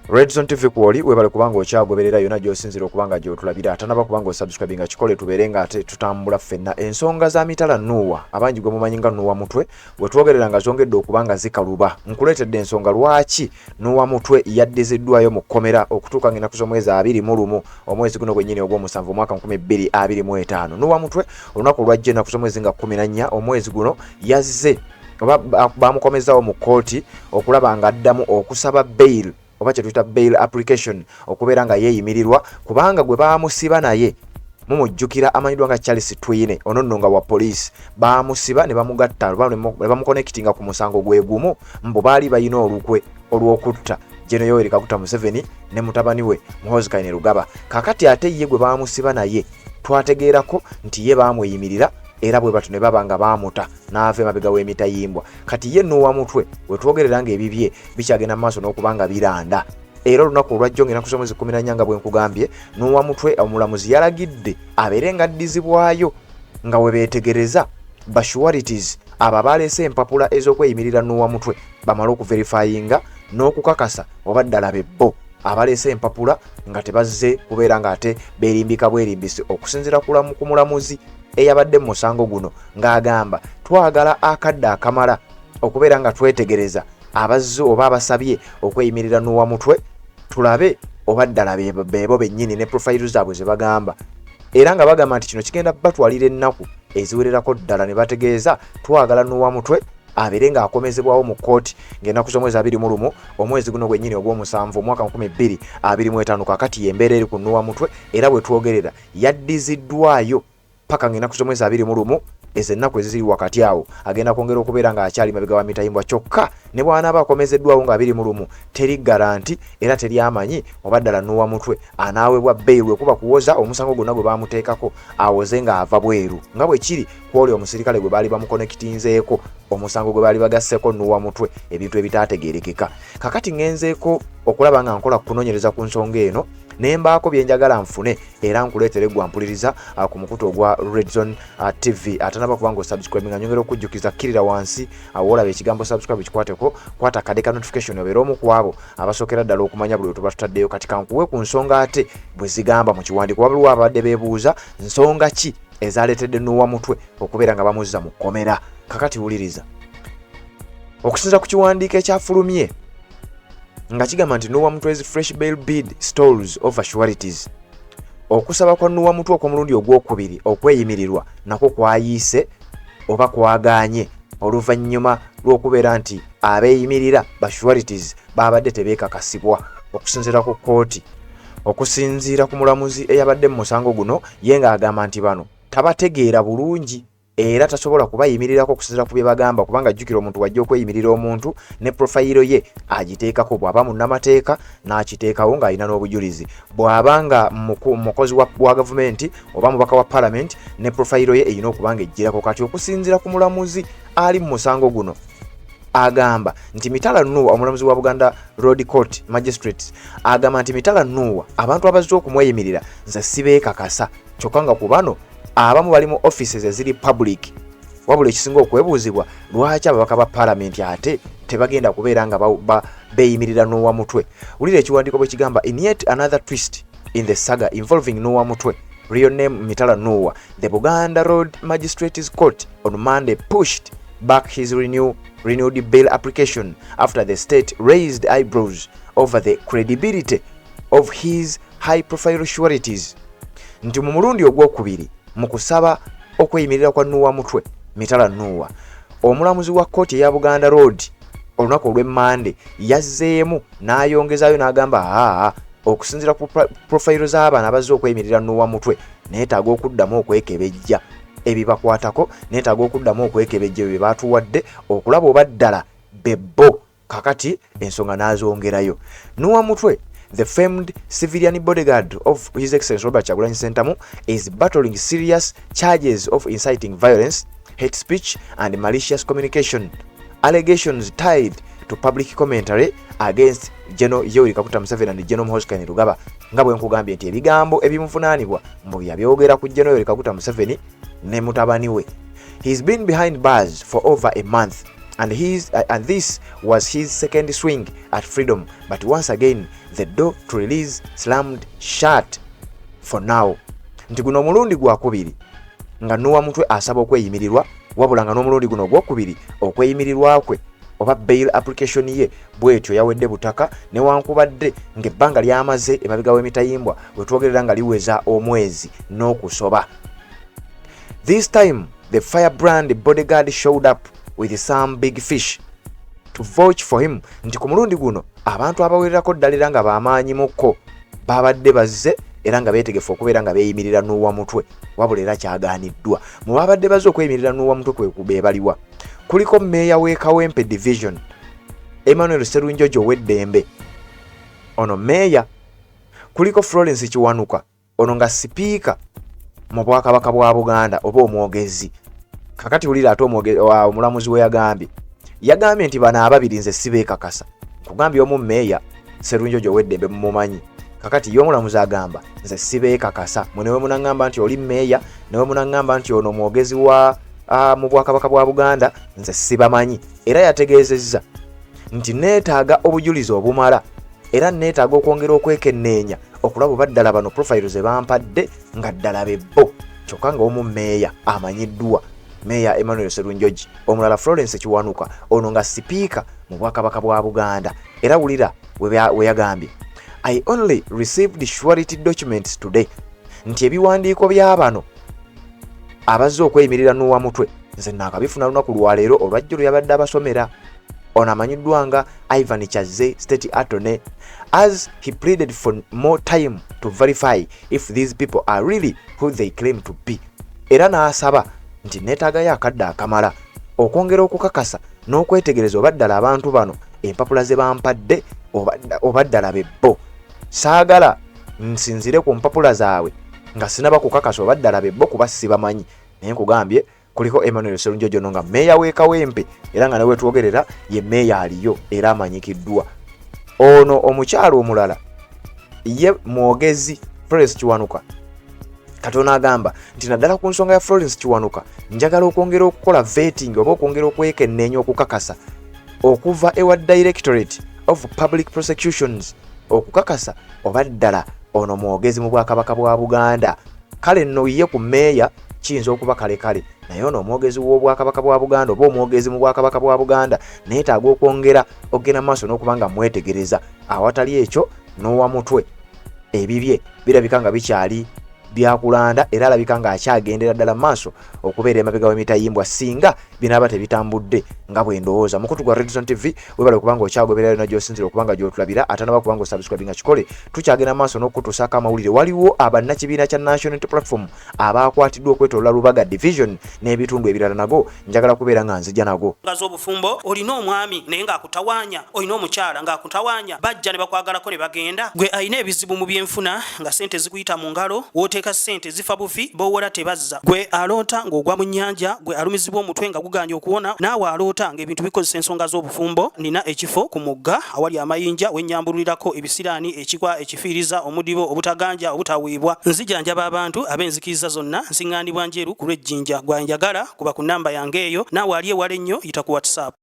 Red Zone TV kwoli webale kubanga okyagoberera yona gy'osinzira okubanga gy'otulabira atanaba kubanga osubscribinga kikole tuberenga ate tutambula ffenna ensonga za mitala Nuwa abangi gwe mumanyi nga Nuwa mutwe bwe twogerera nga zongedde okubanga zikaluba nkuleetedde ensonga lwaki Nuwa mutwe yaddiziddwayo mu kkomera okutuuka ng'ennaku z'omwezi 21 omwezi guno gwennyini ogw'omusanvu omwaka 2025 Nuwa mutwe olunaku olwajja ennaku z'omwezi nga 14 omwezi guno yazze oba bamukomezawo mu kkooti okulaba nga addamu okusaba bail oba kye tuyita bail application okubeera nga yeeyimirirwa kubanga gwe baamusiba naye mumujjukira amanyiddwa nga Charles Twine ono nno nga wa poliisi baamusiba ne bamugatta ne bamukonekitinga ku musango gwe gumu mbu baali bayina olukwe olw'okutta Gen. Yoweri Kaguta Museveni ne mutabani we Muhoozi Kainerugaba kakati ate ye gwe baamusiba naye twategeerako nti ye baamweyimirira era bwe batu ne baba nga baamuta n'ava emabega w'emitayimbwa kati ye Nuwa mutwe we twogerera nga ebibye bikyagenda mu maaso n'okubanga biranda era olunaku olwajjo ng'ennaku z'omwezi 14 nga bwe nkugambye Nuwa mutwe omulamuzi yalagidde abeere nga addizibwayo nga we beetegereza basualities abo abaleese empapula ez'okweyimirira Nuwa mutwe bamale okuverifyinga n'okukakasa oba ddala bebbo abaleese empapula nga tebazze kubeera nga ate beerimbika bwerimbisi okusinziira ku mulamuzi eyabadde mu musango guno ng'agamba twagala akadde akamala okubeera nga twetegereza abazze oba abasabye okweyimirira Nuwa mutwe tulabe oba ddala beebo bennyini ne profile zaabwe ze bagamba era nga bagamba nti kino kigenda batwalira ennaku eziwererako ddala ne bategeeza twagala Nuwa mutwe abeere ng'akomezebwawo mu kkooti ng'ennaku z'omwezi 21 omwezi guno gwennyini ogw'omusanvu omwaka 2025 kakati y'embeera eri ku Nuwa mutwe era bwe twogerera yaddiziddwayo paka ng'ennaku z'omwezi 21 ezo ennaku eziri wakati awo agenda kwongera okubeera ng'akyali mabega wa mitayimbwa kyokka ne bw'anaaba akomezeddwawo nga 21 teri garanti era teri amanyi oba ddala Nuwa mutwe anaawebwa bail bwe kuba kuwoza omusango gwonna gwe baamuteekako awoze ng'ava bweru nga bwe kiri kwoli omusirikale gwe baali bamukonekitinzeeko omusango gwe baali bagasseko Nuwa mutwe ebintu ebitaategeerekeka kakati ngenzeeko okulaba nga nkola kunoonyereza ku nsonga eno nembaako byenjagala nfune era nkuleetere gwa mpuliriza ku mukutu ogwa Red Zone TV atanaba kubanga osubscribe nga nyongera okujjukiza kirira wansi awolaba ekigambo subscribe kikwateko kwata kadeka notification obeera omu ku abo abasookera ddala okumanya buli wetuba tutaddeyo kati kankuwe ku nsonga ate bwe zigamba mu kiwandiiko wabaliwo abadde beebuuza nsonga ki ezaleetedde Nuwa mutwe okubeera nga bamuzza mu kkomera kakati wuliriza okusinza ku kiwandiiko ekyafulumye nga kigamba nti Nuwa mutwe's fresh bail bid stalls over sualities okusaba kwa Nuwa mutwe okw'omulundi ogwokubiri okweyimirirwa nako kwayiise oba kwagaanye oluvannyuma lw'okubeera nti abeeyimirira basualities baabadde tebeekakasibwa okusinziira ku kkooti okusinziira ku mulamuzi eyabadde mu musango guno ye ng'agamba nti bano tabategeera bulungi era tasobola kubayimirirako okusinziira ku bye bagamba kubanga jjukira omuntu wajja okweyimirira omuntu ne profayiro ye agiteekako bw'aba munnamateeka n'akiteekawo ng'alina n'obujulizi bw'aba nga mukozi wa gavumenti oba mubaka wa palamenti ne profayiro ye eyina okuba nga ejjirako kati okusinziira ku mulamuzi ali mu musango guno agamba nti Mitala Nuwa omulamuzi wa Buganda Road Court Magistrates agamba nti Mitala Nuwa abantu abazze okumweyimirira nze sibeekakasa kyokka nga ku bano abamu bali mu offices eziri public wabula ekisinga okwebuuzibwa lwaki ababaka ba palamenti ate tebagenda kubeera nga beeyimirira Nuwa mutwe wulira ekiwandiiko bwe kigamba in yet another twist in the saga involving Nuwa mutwe real name Mitala Nuwa the Buganda Road Magistrates Court on Monday pushed back his renewed bail application after the state raised eyebrows over the credibility of his high profile sualities nti mu mulundi ogwokubiri mu kusaba okweyimirira kwa Nuwa mutwe Mitala Nuwa omulamuzi wa kkooti eya Buganda Road olunaku olw'emmande yazzeemu n'ayongezaayo n'agamba okusinziira ku profayiro z'abaana abazze okweyimirira Nuwa mutwe neetaaga okuddamu okwekebejja ebibakwatako neetaaga okuddamu okwekebejja bye baatuwadde okulaba oba ddala bebbo kakati ensonga n'azongerayo Nuwa mutwe the famed civilian bodyguard of His Excellency Robert Kyagulanyi Ssentamu is battling serious charges of inciting violence, hate speech and malicious communication, allegations tied to public commentary against General Yoweri Kaguta Museveni and General Muhoozi Kainerugaba nga bwe nkugambye nti ebigambo ebimuvunaanibwa mbu yabyogera ku General Yoweri Kaguta Museveni ne mutabani we. He's been behind bars for over a month And this was his second swing at freedom, but once again the door to release slammed shut for now. Nti guno omulundi gwakubiri nga Noah Mutwe asaba okweyimirirwa, wabula nga n'omulundi guno gwokubiri okweyimirirwa kwe oba bail application ye bwetyo yawedde butaka, newankubadde ng'ebbanga lyamaze emabega w'emitayimbwa wetwogerera nga liweza omwezi n'okusoba. This time the firebrand bodyguard showed up with some big fish to vouch for him. Nti ku mulundi guno abantu abawererako ddalira nga bamaanyi mukko babadde bazze era nga beetegefu okubeera nga beeyimirira Noah Mutwe, wabula era kyagaaniddwa. Mu babadde bazze okweyimirira Noah Mutwe kwe beebaliwa kuliko Meeya w'e Kawempe Division Emmanuel Sserunjojo ow'eddembe, ono Meeya. Kuliko Florence Kiwanuka, ono nga sipiika mu Bwakabaka bwa Buganda oba omwogezi. Kakati ulira ate omulamuzi we yagambye nti bano ababiri nze sibeekakasa. Kugambye omu Meeya Sserunjojo ow'eddembe mumumanyi. Kakati yo omulamuzi agamba nze sibeekakasa. Munewe munangamba nti oli Meeya, newe munangamba nti ono omwogezi wa mu Bwakabaka bwa Buganda, nze sibamanyi. Era yategeezezza nti neetaaga obujulizi obumala era neetaaga okwongera okwekenneenya okulaba baddala bano profile ze bampadde nga ddala bebbo. Kyokka nga omu Meeya amanyiddwa, Meeya Emmanuel Sserunjoji, omulala Florence Kiwanuka, ono nga sipiika mu Bwakabaka bwa Buganda. Era wulira we yagambye, I only received surety documents today. Nti ebiwandiiko by'abano abazze okweyimirira Noah Mutwe nze naakabifuna lunaku lwaleero olwajjolo yabadde abasomera. Ono amanyiddwa nga Ivan Chazze, State Attorney, as he pleaded for more time to verify if these people are really who they claim to be. Era n'asaba nti neetaagayo akadde akamala okwongera okukakasa n'okwetegereza obaddala abantu bano empapula ze bampadde obaddala bebbo. Saagala nsinzire ku mpapula zaabwe nga sinaba kukakasa obaddala bebbo kuba sibamanyi. Naye nkugambye kuliko Emmanuel Sserunjojo nga Meeya w'e Kawempe era nga nawe twogerera ye Meeya aliyo era amanyikiddwa. Ono omukyalo omulala ye mwogezi Florence Kiwanuka. Katona agamba nti naddala ku nsonga ya Florence Kiwanuka njagala okwongera okukola vetting oba okwongera okwekenneenya okukakasa okuva ewa Directorate of Public Prosecutions okukakasa obaddala ono mwogezi mu Bwakabaka bwa Buganda. Kale nno ye ku Meeya kiyinza okuba kale naye ono omwogezi w'Obwakabaka bwa Buganda oba omwogezi mu Bwakabaka bwa Buganda neetaaga okwongera okugenda maaso n'okuba nga mwetegereza. Awatali ekyo Noah Mutwe ebibye birabika nga bikyali byakulanda era alabika nga akyagendera ddala maaso okubeera emabega w'emitayimbwa singa binaaba tebitambudde nga bwe ndowooza. Mukutu gwa Redson TV webale kubanga okyagoberera na gy'osinzira okubanga gy'otulabira ate naba kubanga osubscribinga kikole tukyagenda maaso n'okutusaako amawulire. Waliwo abannakibiina kya National Unity Platform abaakwatiddwa okwetoloola Lubaga Division n'ebitundu ebirala nago njagala kubeera nga nzija nago. Ngazo obufumbo olina omwami naye ng'akutawaanya, olina omukyala ng'akutawaanya, bajja ne bakwagalako ne bagenda. Gwe alina ebizibu mu byenfuna nga ssente zikuyita mu ngalo w'oteeka ssente zifa bufi b'owola tebazza. Gwe aloota ng'ogwa mu nnyanja, gwe alumizibwa omutwe nga guganja okuwona, naawe aloota ng'ebintu bikozesa ensonga z'obufumbo. Nina ekifo ku mugga awali amayinja wennyambulirako ebisiraani, ekikwa, ekifiiriza, omudibo, obutaganja, obutaweebwa. Nzijanjaba abantu ab'enzikiriza zonna, nsiŋŋaanibwa njeru ku lw'ejjinja. Gwanjagala kuba ku nnamba yange eyo, naawe ali ewala ennyo yita ku WhatsApp.